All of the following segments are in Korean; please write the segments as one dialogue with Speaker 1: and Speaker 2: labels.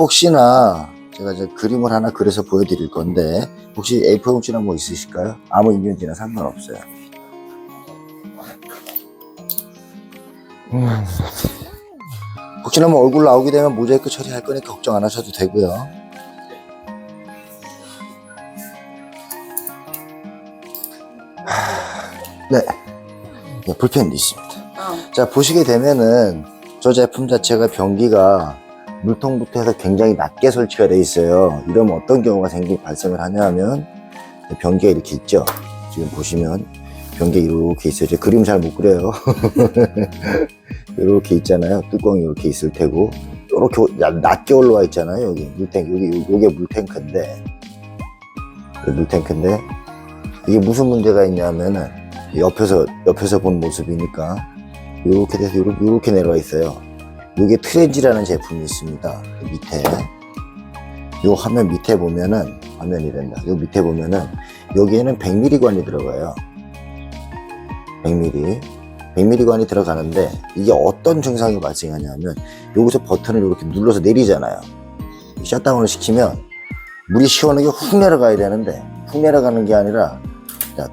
Speaker 1: 혹시나 제가 이제 그림을 하나 그려서 보여드릴 건데 혹시 A4 용지나 뭐 있으실까요? 아무 인연지나 상관없어요. 혹시나 뭐 얼굴 나오게 되면 모자이크 처리할 거니까 걱정 안 하셔도 되고요. 네, 네 불펜도 있습니다. 자, 보시게 되면은 저 제품 자체가 변기가 물통부터 해서 굉장히 낮게 설치가 되어 있어요. 이러면 어떤 경우가 발생을 하냐 하면 변기가 이렇게 있죠. 지금 보시면 변기가 이렇게 있어요. 제 그림 잘 못 그려요. 이렇게 있잖아요. 뚜껑이 이렇게 있을 테고 이렇게 낮게 올라와 있잖아요. 여기 물탱크, 요게 물탱크인데 이게 무슨 문제가 있냐면은 옆에서 본 모습이니까 이렇게 돼서 이렇게 내려와 있어요. 이게 트렌지라는 제품이 있습니다. 밑에 요 화면 밑에 보면은 화면이 된다. 요 밑에 보면은 여기에는 100mm 관이 들어가요. 100mm 관이 들어가는데 이게 어떤 증상이 발생하냐면 여기서 버튼을 이렇게 눌러서 내리잖아요. 셧다운을 시키면 물이 시원하게 훅 내려가야 되는데 훅 내려가는 게 아니라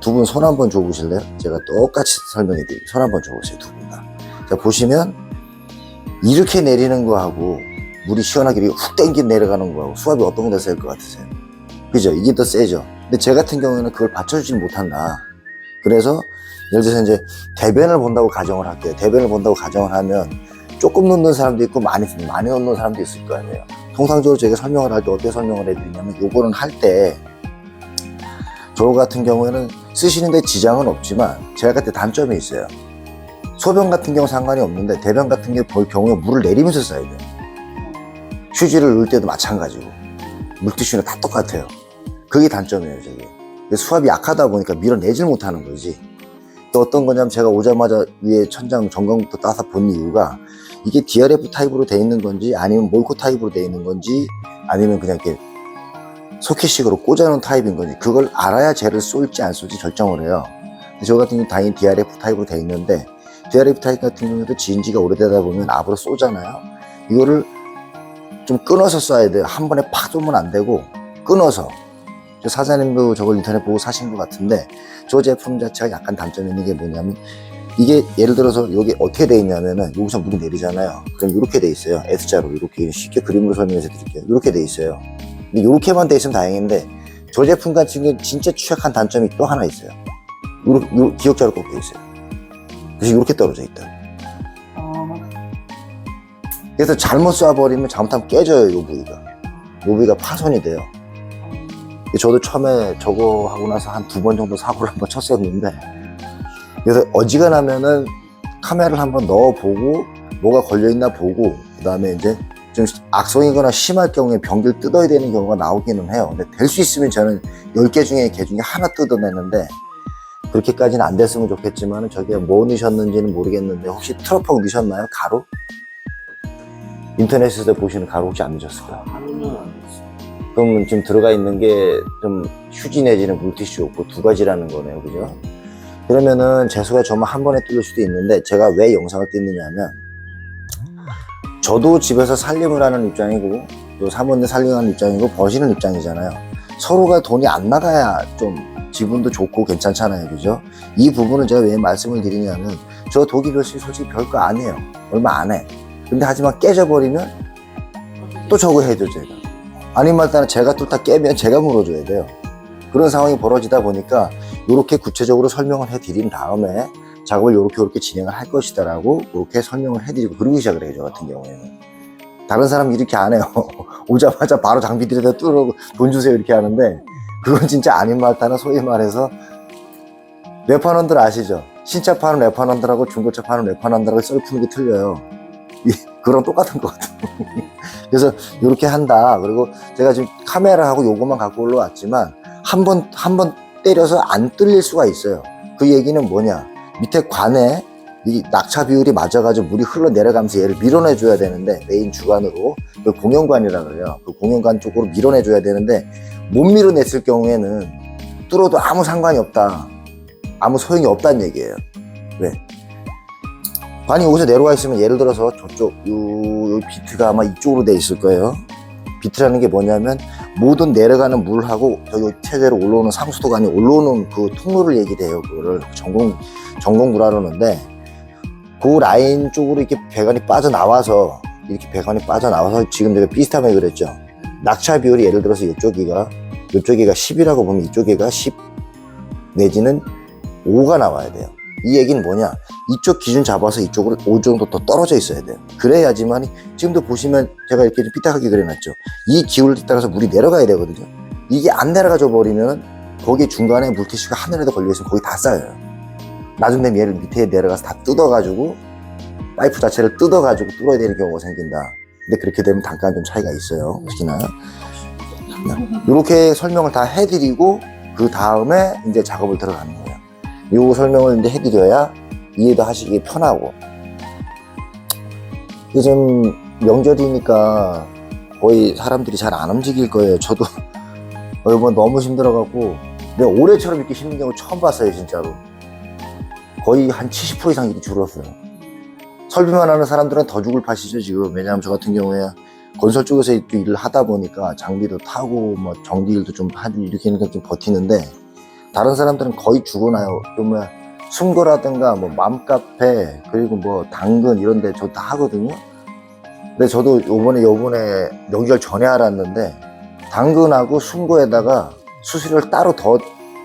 Speaker 1: 두 분 손 한번 줘보실래요? 제가 똑같이 설명해 드릴게요. 손 한번 줘보세요. 두 분 다. 자, 보시면 이렇게 내리는 거하고 물이 시원하게 훅 땡겨 내려가는 거하고 수압이 어떤 게 더 셀 것 같으세요? 그죠? 이게 더 세죠? 근데 제 같은 경우에는 그걸 받쳐주지 못한다. 그래서 예를 들어서 이제 대변을 본다고 가정을 할게요. 대변을 본다고 가정을 하면 조금 넣는 사람도 있고 많이 넣는 사람도 있을 거 아니에요. 통상적으로 저희가 설명을 할 때 어떻게 설명을 해드리냐면 요거는 할 때 저 같은 경우에는 쓰시는데 지장은 없지만 제가 그때 단점이 있어요. 소변 같은 경우 상관이 없는데 대변 같은 경우에 물을 내리면서 써야 돼요. 휴지를 넣을 때도 마찬가지고 물티슈는 다 똑같아요. 그게 단점이에요. 저게 수압이 약하다 보니까 밀어내질 못하는 거지. 또 어떤 거냐면 제가 오자마자 위에 천장 전광부터 따서 본 이유가 이게 DRF 타입으로 돼 있는 건지 아니면 몰코 타입으로 돼 있는 건지 아니면 그냥 이렇게 소켓식으로 꽂아놓은 타입인 건지 그걸 알아야 쟤를 쏠지 안 쏠지 결정을 해요. 저 같은 경우는 당연히 DRF 타입으로 돼 있는데 DRF 타입 같은 경우에도 지인지가 오래되다 보면 압으로 쏘잖아요. 이거를 좀 끊어서 쏴야 돼요. 한 번에 팍 쏘면 안 되고 끊어서. 저 사장님도 저걸 인터넷 보고 사신 것 같은데 저 제품 자체가 약간 단점이 있는 게 뭐냐면 이게 예를 들어서 여기 어떻게 돼 있냐면은 여기서 물이 내리잖아요. 그럼 이렇게 돼 있어요. S자로 이렇게 쉽게 그림으로 설명해서 드릴게요. 이렇게 돼 있어요. 근데 이렇게만 돼 있으면 다행인데 저 제품 같은 경우 진짜 취약한 단점이 또 하나 있어요. 기역자로 꺾여 있어요. 그래서 이렇게 떨어져 있다. 그래서 잘못 쏴버리면 잘못하면 깨져요. 요 부위가 파손이 돼요. 저도 처음에 저거 하고 나서 한 2번 정도 사고를 한번 쳤었는데 그래서 어지간하면은 카메라를 한번 넣어보고 뭐가 걸려있나 보고 그 다음에 이제 좀 악성이거나 심할 경우에 변기를 뜯어야 되는 경우가 나오기는 해요. 근데 될 수 있으면 저는 10개 중에 하나 뜯어내는데 그렇게까지는 안 됐으면 좋겠지만 저게 뭐 넣으셨는지는 모르겠는데 혹시 트러플 넣으셨나요? 가루? 인터넷에서 보시는 가루 혹시 안 넣으셨을까요? 그럼 지금 들어가 있는 게 좀 휴지 내지는 물티슈 없고 2가지라는 거네요. 그죠? 그러면은 재수가 정말 한 번에 뚫릴 수도 있는데 제가 왜 영상을 찍느냐 하면 저도 집에서 살림을 하는 입장이고 또 사모님 살림하는 입장이고 버시는 입장이잖아요. 서로가 돈이 안 나가야 좀 기분도 좋고 괜찮잖아요. 그죠? 이 부분은 제가 왜 말씀을 드리냐면 저 도기 별실 솔직히 별거 아니에요. 얼마 안 해. 근데 하지만 깨져버리면 또 저거 해줘 제가. 아니면 일단 제가 뚫다 깨면 제가 물어줘야 돼요. 그런 상황이 벌어지다 보니까 이렇게 구체적으로 설명을 해드린 다음에 작업을 이렇게 진행을 할 것이다 라고 이렇게 설명을 해드리고 그러고 시작을 해요. 저 같은 경우에는 다른 사람은 이렇게 안 해요. 오자마자 바로 장비들에다 뚫고 돈 주세요 이렇게 하는데 그건 진짜 아닌 말타는 소위 말해서 랩판원들 아시죠? 신차 파는 랩판원들하고 중고차 파는 랩판원들하고 썰 푸는 게 틀려요. 그런 똑같은 것 같아요. 그래서 이렇게 한다. 그리고 제가 지금 카메라하고 요것만 갖고 올라왔지만 한 번 때려서 안 뚫릴 수가 있어요. 그 얘기는 뭐냐? 밑에 관에 이 낙차 비율이 맞아가지고 물이 흘러내려가면서 얘를 밀어내줘야 되는데 메인 주관으로 그 공연관이라 그래요. 그 공연관 쪽으로 밀어내줘야 되는데 못 밀어냈을 경우에는 뚫어도 아무 상관이 없다. 아무 소용이 없다는 얘기예요. 왜? 관이 여기서 내려와 있으면 예를 들어서 저쪽 요 비트가 아마 이쪽으로 돼 있을 거예요. 비트라는 게 뭐냐면 모든 내려가는 물하고 저기 체제로 올라오는 상수도관이 올라오는 그 통로를 얘기를 해요. 그거를 전공구라 그러는데 그 라인 쪽으로 이렇게 배관이 빠져나와서 지금 제가 비슷하게 그랬죠. 낙차 비율이 예를 들어서 이쪽이가 10이라고 보면 이쪽이가 10 내지는 5가 나와야 돼요. 이 얘기는 뭐냐, 이쪽 기준 잡아서 이쪽으로 5 정도 더 떨어져 있어야 돼요. 그래야지만 지금도 보시면 제가 이렇게 좀 삐딱하게 그려놨죠. 이 기울에 따라서 물이 내려가야 되거든요. 이게 안 내려가져 버리면 거기 중간에 물티슈가 하늘에도 걸려있으면 거기 다 쌓여요. 나중 되면 얘를 밑에 내려가서 다 뜯어가지고 파이프 자체를 뜯어가지고 뚫어야 되는 경우가 생긴다. 근데 그렇게 되면 단가는 좀 차이가 있어요. 특히나 이렇게 설명을 다 해드리고 그 다음에 이제 작업을 들어가는 거예요. 요 설명을 이제 해드려야 이해도 하시기 편하고. 요즘 명절이니까 거의 사람들이 잘 안 움직일 거예요. 저도 이번 너무 힘들어갖고 내가 올해처럼 이렇게 힘든 경우 처음 봤어요. 진짜로 거의 한 70% 이상 일이 줄었어요. 설비만 하는 사람들은 더 죽을 팟이죠 지금. 왜냐하면 저 같은 경우에 건설 쪽에서 일을 하다 보니까 장비도 타고 뭐 정비 일도 좀 하고 이렇게 하니까 좀 버티는데, 다른 사람들은 거의 죽어나요. 좀 뭐 숨고라든가 뭐 맘카페 그리고 뭐 당근 이런 데 저 다 하거든요. 근데 저도 요번에 명절 전에 알았는데 당근하고 숨고에다가 수수료를 따로 더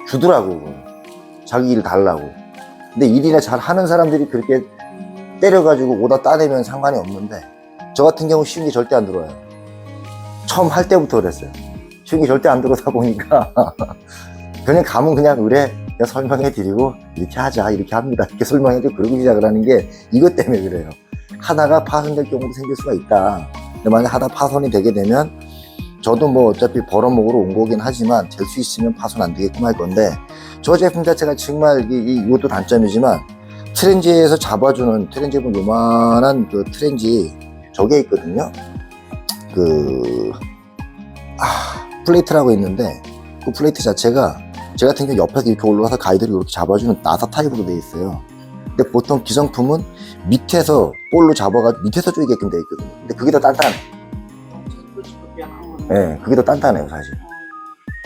Speaker 1: 주더라고. 자기 일 달라고. 근데 일이나 잘 하는 사람들이 그렇게 때려가지고 오다 따내면 상관이 없는데, 저 같은 경우 쉬운 게 절대 안 들어와요. 처음 할 때부터 그랬어요. 쉬운 게 절대 안 들어오다 보니까 그냥 가면 그냥 그냥 설명해 드리고 이렇게 하자 이렇게 합니다 이렇게 설명해도 그러고 시작을 하는 게 이것 때문에 그래요. 하다가 파손될 경우도 생길 수가 있다. 근데 만약 하다 파손이 되게 되면 저도 뭐 어차피 벌어먹으러 온 거긴 하지만 될 수 있으면 파손 안 되게끔 할 건데, 저 제품 자체가 정말 이것도 단점이지만 트렌지에서 잡아주는 트렌지 보면 요만한 그 트렌지 저게 있거든요. 플레이트라고 있는데 그 플레이트 자체가 제 같은 경우 옆에서 이렇게 올라가서 가이드를 이렇게 잡아주는 나사 타입으로 되어 있어요. 근데 보통 기성품은 밑에서 볼로 잡아가지고 밑에서 조이게끔 되어 있거든요. 근데 그게 더 단단해. 네, 그게 더 단단해요 사실.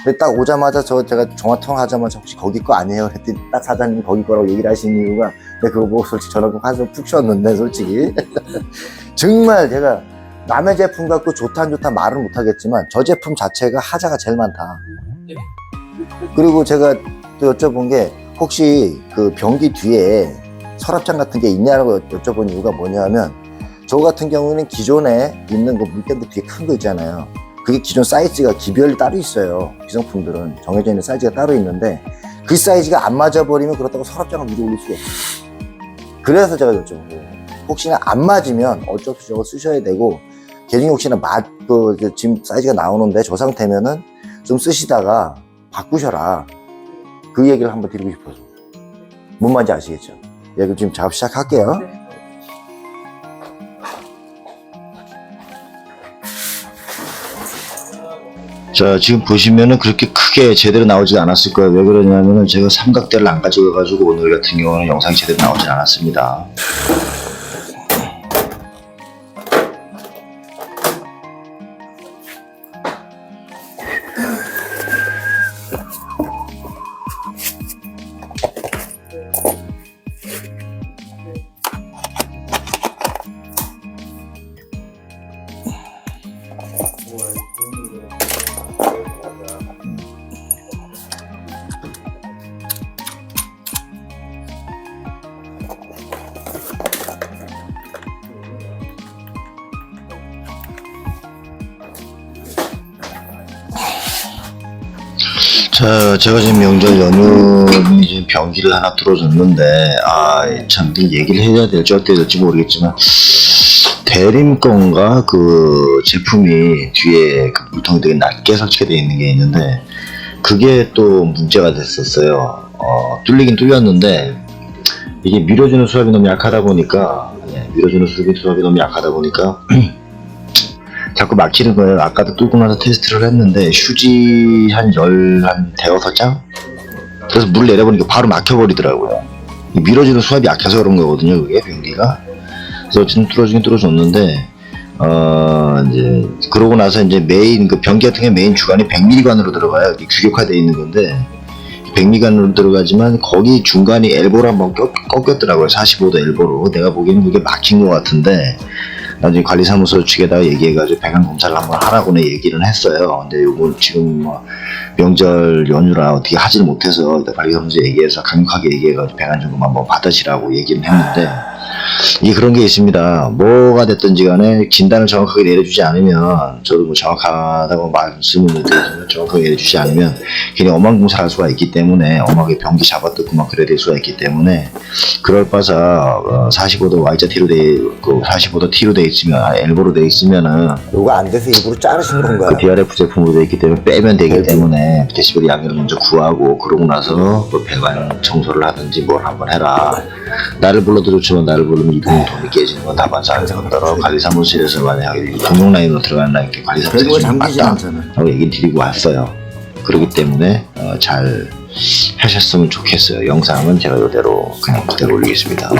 Speaker 1: 근데 딱 오자마자 제가 전화통화하자마자 혹시 거기 거 아니에요? 그랬더니 딱 사장님이 거기 거라고 얘기를 하신 이유가, 내가 그거 보고 솔직히 전화 한숨 푹 쉬었는데 솔직히 정말 제가 남의 제품 갖고 좋다 안 좋다 말은 못하겠지만 저 제품 자체가 하자가 제일 많다. 그리고 제가 또 여쭤본 게 혹시 그 변기 뒤에 서랍장 같은 게 있냐고 여쭤본 이유가 뭐냐면, 저 같은 경우는 기존에 있는 그 물탱크 뒤에 큰 거 있잖아요. 그게 기존 사이즈가 기별이 따로 있어요. 기성품들은 정해져 있는 사이즈가 따로 있는데 그 사이즈가 안 맞아버리면 그렇다고 서랍장을 위로 올릴 수가 없어요. 그래서 제가 여쭤본 거예요. 혹시나 안 맞으면 어쩔 수 없이 저거 쓰셔야 되고, 개중에 혹시나 지금 사이즈가 나오는데 저 상태면은 좀 쓰시다가 바꾸셔라. 그 얘기를 한번 드리고 싶어서. 뭔 말인지 아시겠죠? 예, 그럼 지금 작업 시작할게요. 자, 지금 보시면은 그렇게 크게 제대로 나오지 않았을 거예요. 왜 그러냐면은 제가 삼각대를 안 가져가가지고 오늘 같은 경우는 영상이 제대로 나오지 않았습니다. 자, 제가 지금 명절 연휴 지금 변기를 하나 뚫어줬는데, 참, 얘기를 해야 될지 어때야 될지 모르겠지만, 대림 건가 그 제품이 뒤에 그 물통이 되게 낮게 설치가 되어 있는 게 있는데, 그게 또 문제가 됐었어요. 뚫리긴 뚫렸는데, 이게 밀어주는 수압이 너무 약하다 보니까, 자꾸 막히는 거예요. 아까도 뚫고 나서 테스트를 했는데 휴지 한 대여섯 장? 그래서 물 내려보니까 바로 막혀버리더라고요. 밀어주는 수압이 약해서 그런 거거든요. 그게 변기가. 그래서 어쨌든 뚫어주긴 뚫어줬는데 이제 그러고 나서 이제 메인 그 변기 같은 게 메인 주관이 100mm관으로 들어가요. 규격화되어 있는 건데 100mm관으로 들어가지만 거기 중간이 엘보로 한번 꺾였더라고요. 45도 엘보로. 내가 보기에는 그게 막힌 것 같은데 나중에 관리사무소 측에다가 얘기해가지고 배관 검사를 한번 하라고는 얘기를 했어요. 근데 요거 지금 뭐 명절 연휴라 어떻게 하지를 못해서 관리사무소 얘기해서 강력하게 얘기해가지고 배관 점검 한번 받으시라고 얘기는 했는데 이게 그런 게 있습니다. 뭐가 됐든지 간에 진단을 정확하게 내려주지 않으면 저도 뭐 정확하다고 말씀을 드리지만 정확하게 내려주지 않으면 괜히 엄한공사를 할 수가 있기 때문에 엄하게 변기 잡아뜯고 막 그래야 될 수가 있기 때문에 그럴 바서 45도 Y자 T로 돼 45도 T로 돼 있으면 엘보로 돼 있으면은
Speaker 2: 요거 안 돼서 일부러 자르신 건가요?
Speaker 1: 그 DRF 제품으로 돼 있기 때문에 빼면 되기 때문에 데시벨 양해를 먼저 구하고 그러고 나서 그 배관 청소를 하든지 뭘 한번 해라. 나를 불러도 좋지만 나를 부르면 이동이 돈이 깨지는 건 다반사 안 되더라도 관리사무실에서 만약에 동용 라인으로 들어간다 이렇게 관리사무실에
Speaker 2: 별거
Speaker 1: 좀
Speaker 2: 잠기지
Speaker 1: 맞다
Speaker 2: 않잖아.
Speaker 1: 하고 얘기 드리고 왔어요. 그렇기 때문에 잘 하셨으면 좋겠어요. 영상은 제가 이대로 그냥 그대로 올리겠습니다.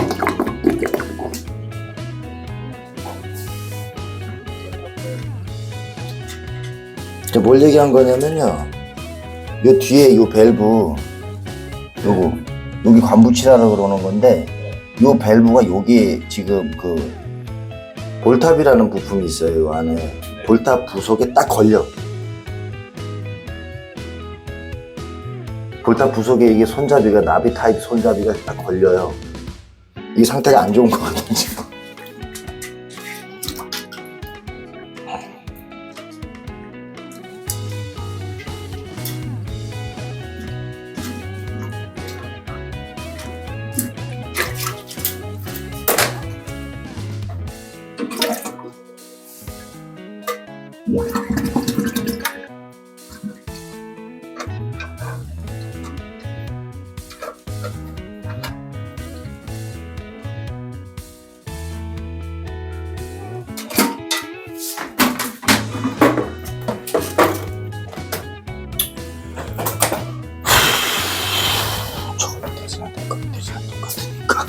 Speaker 2: 뭘 얘기한 거냐면요. 요 뒤에 요 밸브 요거 여기 관부치라고 그러는 건데 요 밸브가 여기 지금 그 볼탑이라는 부품이 있어요. 요 안에 볼탑 부속에 딱 걸려. 볼탑 부속에 이게 손잡이가 나비 타입 손잡이가 딱 걸려요. 이 상태가 안 좋은 것 같아요 지금. 똑같으니까.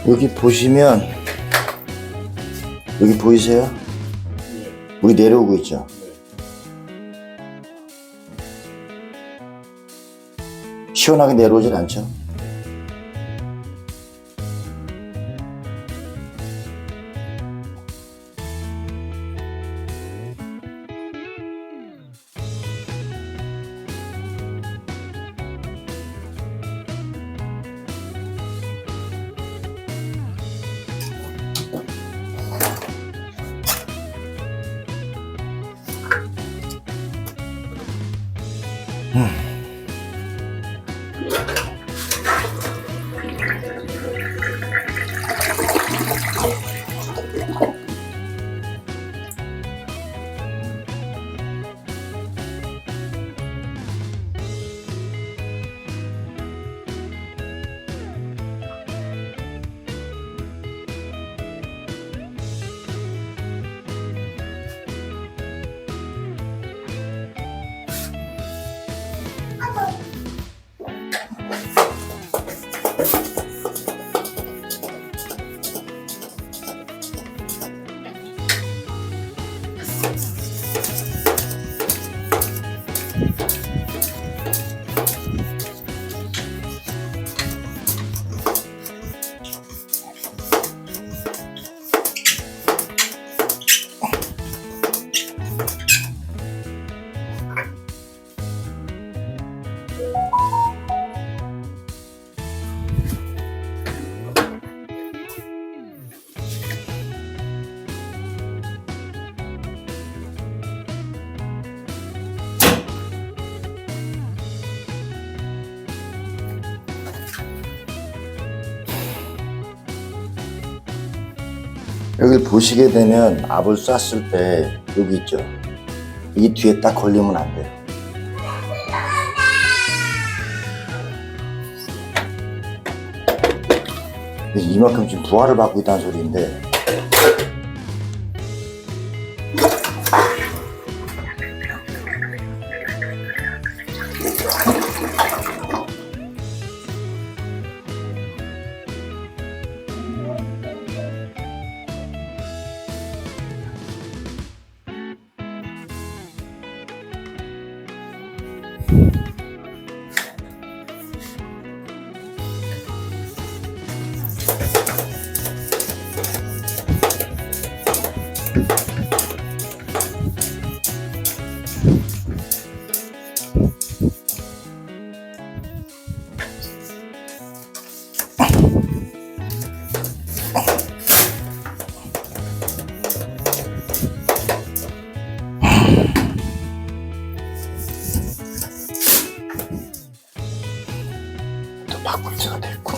Speaker 2: 여기 보시면 여기 보이세요? 물이 내려오고 있죠? 시원하게 내려오진 않죠?
Speaker 1: 여기를 보시게 되면 압을 쐈을 때 여기 있죠. 이 뒤에 딱 걸리면 안 돼요. 이만큼 지금 부하를 받고 있다는 소리인데 또 바꿀 때가 됐고.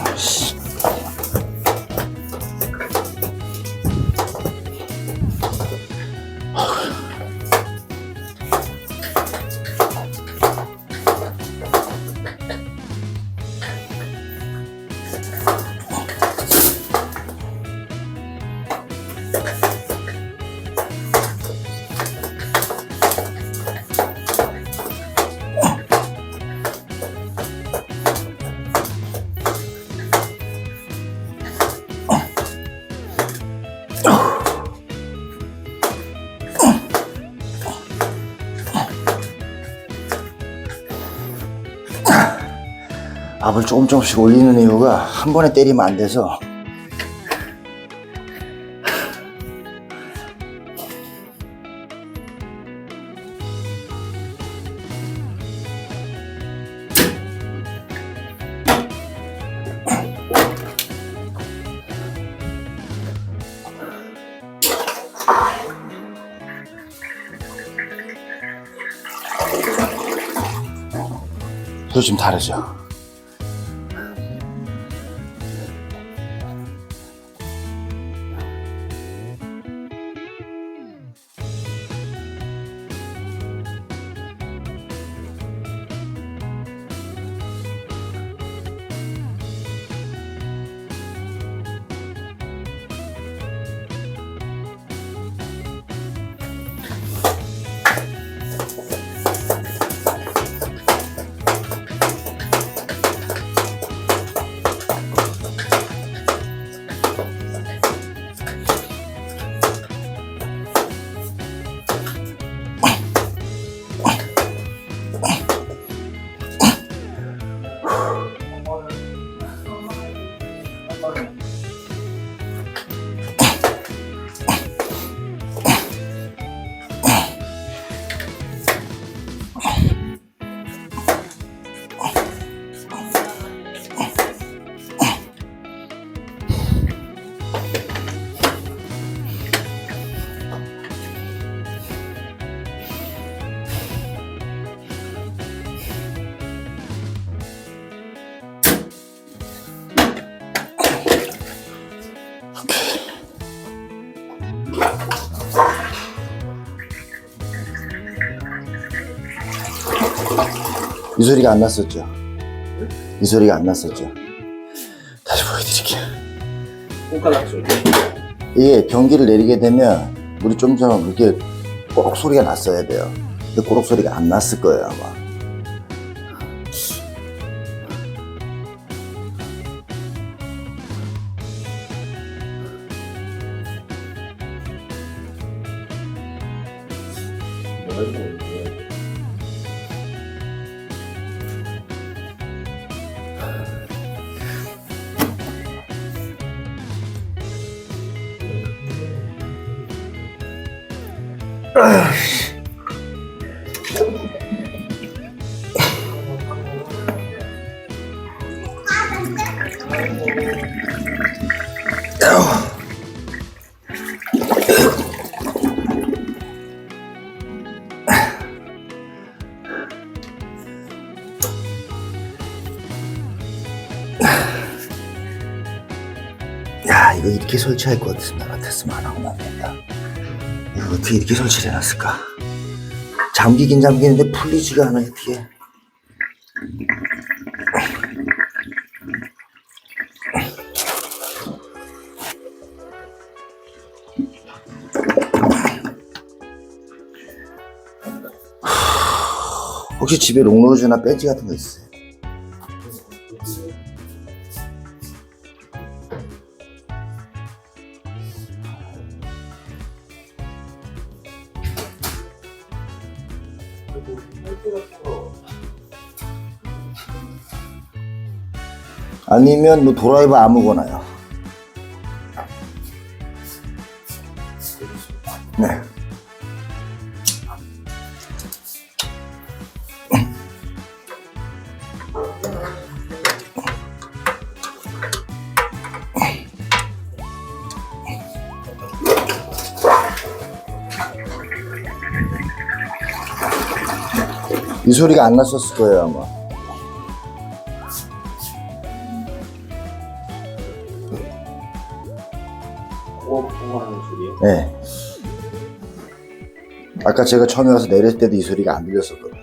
Speaker 1: 압을 조금씩 올리는 이유가 한 번에 때리면 안 돼서 또 좀 다르죠. 이 소리가 안 났었죠. 이 소리가 안 났었죠. 다시 보여드릴게요.
Speaker 3: 손가락 소리.
Speaker 1: 이게 변기를 내리게 되면 물이 좀 이렇게 꼬록 소리가 났어야 돼요. 근데 꼬록 소리가 안 났을 거예요 아마. 야, 이거 이렇게 설치할 것 같았으면 안 하고 안 된다. 이거 어떻게 이렇게 설치를 해놨을까? 잠기긴 잠기는데 풀리지가 않아요, 뒤에. 혹시 집에 롱로즈나 배지 같은 거 있어요? 아니면 뭐 드라이버 아무거나요. 네. 이 소리가 안 났었을 거예요, 아마.
Speaker 3: 뽀뽀하는 소리요?
Speaker 1: 네. 아까 제가 처음에 와서 내렸을 때도 이 소리가 안 들렸었거든요.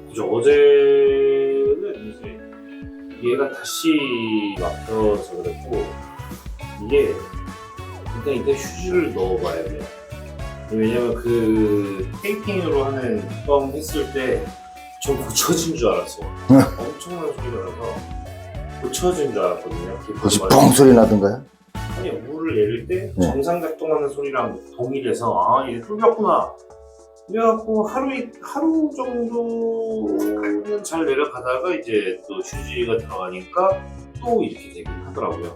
Speaker 3: 그죠. 어제는 이제 얘가 다시 막혀서 그랬고, 이게 일단 휴지를 넣어봐야 돼요. 왜냐면 그 테이핑으로 하는 뻥 했을 때 전 고쳐진 줄 알았어요. 엄청난 소리가 나서 고쳐진 줄 알았거든요.
Speaker 1: 혹시 뻥 소리 나던가요?
Speaker 3: 아니, 물을 내릴 때
Speaker 1: 네.
Speaker 3: 정상 작동하는 소리랑 동일해서 아, 얘 뚫렸구나. 그래갖고 하루 정도는 잘 내려가다가 이제 또 휴지가 들어가니까 또 이렇게 되긴 하더라고요.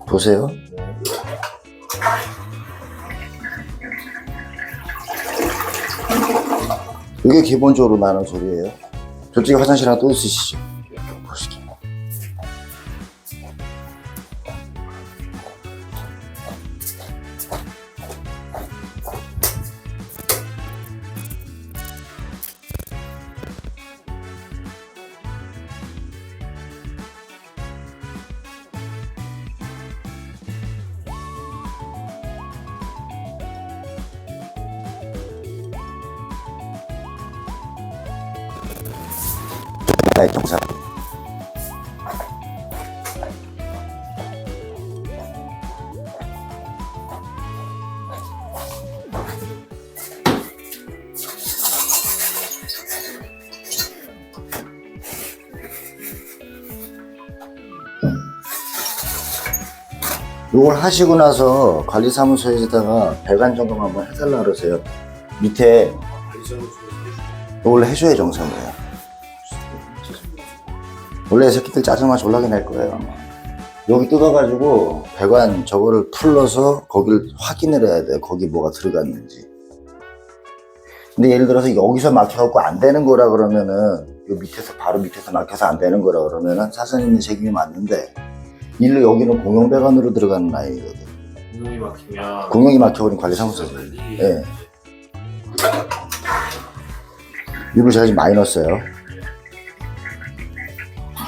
Speaker 1: 보세요.
Speaker 3: 네.
Speaker 1: 이게 기본적으로 나는 소리예요. 저쪽에 화장실 하나 또 있으시죠? 보시죠. 정상. 이걸 하시고 나서 관리사무소에다가 배관 점검 한번 해달라 그러세요. 밑에 원래 해줘야 정상이에요. 원래 새끼들 짜증나 졸라게 낼 거예요, 아마. 여기 뜯어가지고 배관 저거를 풀러서 거길 확인을 해야 돼요. 거기 뭐가 들어갔는지. 근데 예를 들어서 여기서 막혀갖고 안 되는 거라 그러면은 요 밑에서 바로 밑에서 막혀서 안 되는 거라 그러면은 사장님의 책임이 맞는데 일로 여기는 공용 배관으로 들어가는 라인이거든.
Speaker 3: 공용이 막히면
Speaker 1: 공용이 막혀버린 관리사무소죠. 예. 이불 제가 지금 많이 넣었어요.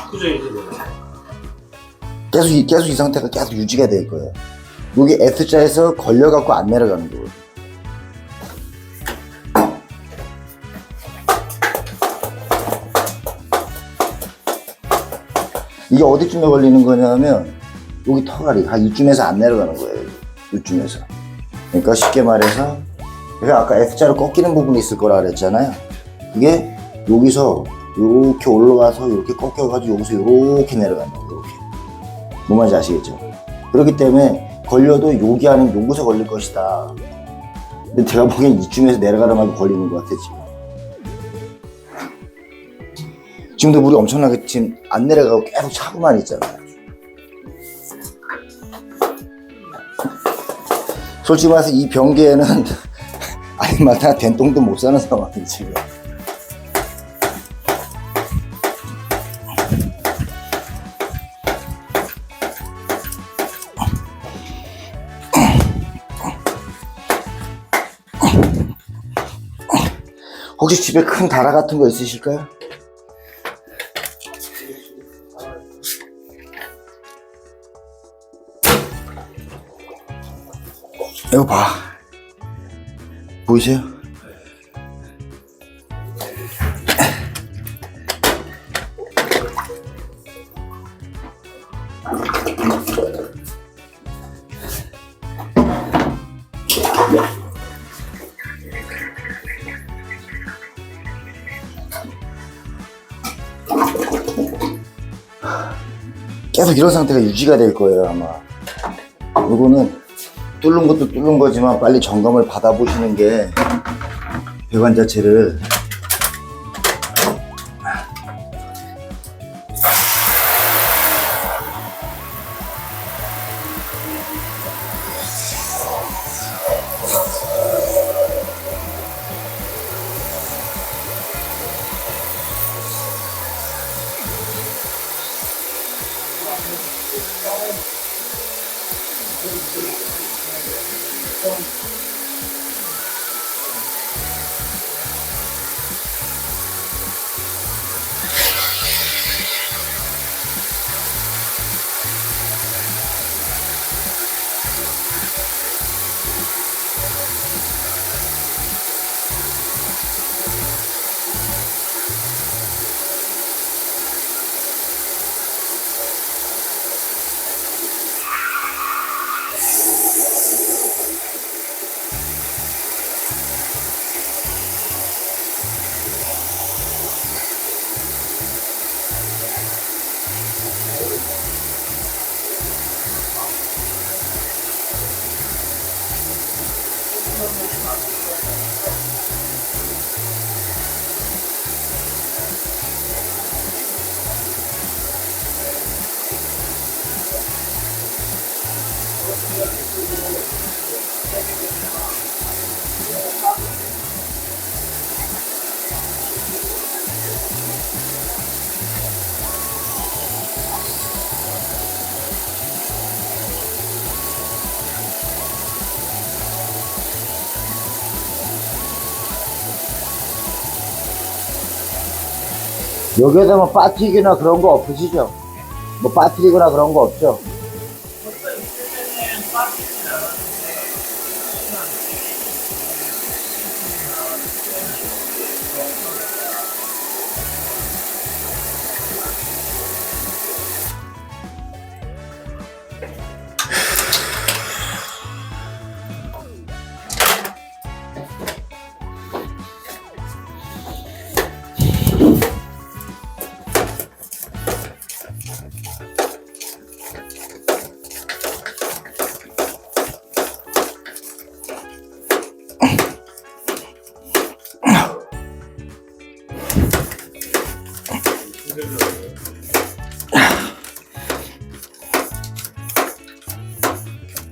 Speaker 3: 그죠, 이제
Speaker 1: 계속 이 상태가 계속 유지가 될 거예요. 여기 S자에서 걸려갖고 안 내려가는 거거든요. 이게 어디쯤에 걸리는 거냐면 여기 턱알이 한 이쯤에서 안 내려가는 거예요. 이쯤에서. 그러니까 쉽게 말해서 제가 아까 S자로 꺾이는 부분이 있을 거라 그랬잖아요. 그게 여기서 이렇게 올라가서 이렇게 꺾여가지고 여기서 이렇게 내려간다. 이렇게. 뭔 말인지 아시겠죠? 그렇기 때문에 걸려도 여기 아니면 여기서 걸릴 것이다. 근데 제가 보기엔 이쯤에서 내려가다 말고 걸리는 것 같아, 지금. 지금도 물이 엄청나게 지금 안 내려가고 계속 차고만 있잖아요. 솔직히 말해서 이 변기에는 아니마다 된똥도 못 사는 상황이 지금. 혹시 집에 큰 다라 같은 거 있으실까요? 이거 봐. 보이세요? 계속 이런 상태가 유지가 될 거예요, 아마. 요거는 뚫는 것도 뚫는 거지만 빨리 점검을 받아보시는 게 배관 자체를 여기에다 뭐 빠뜨리기나 그런 거 없으시죠? 뭐 빠뜨리거나 그런 거 없죠?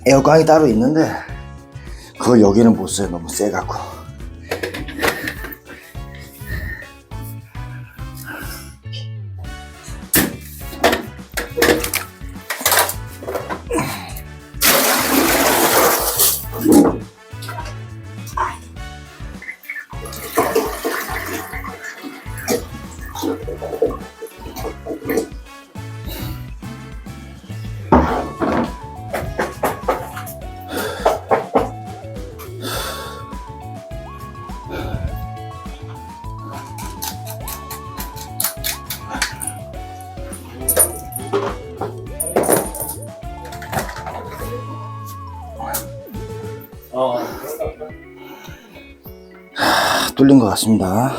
Speaker 1: 에어컨이 따로 있는데 그걸 여기는 못 써요. 너무 세갖고. 뚫린 것 같습니다.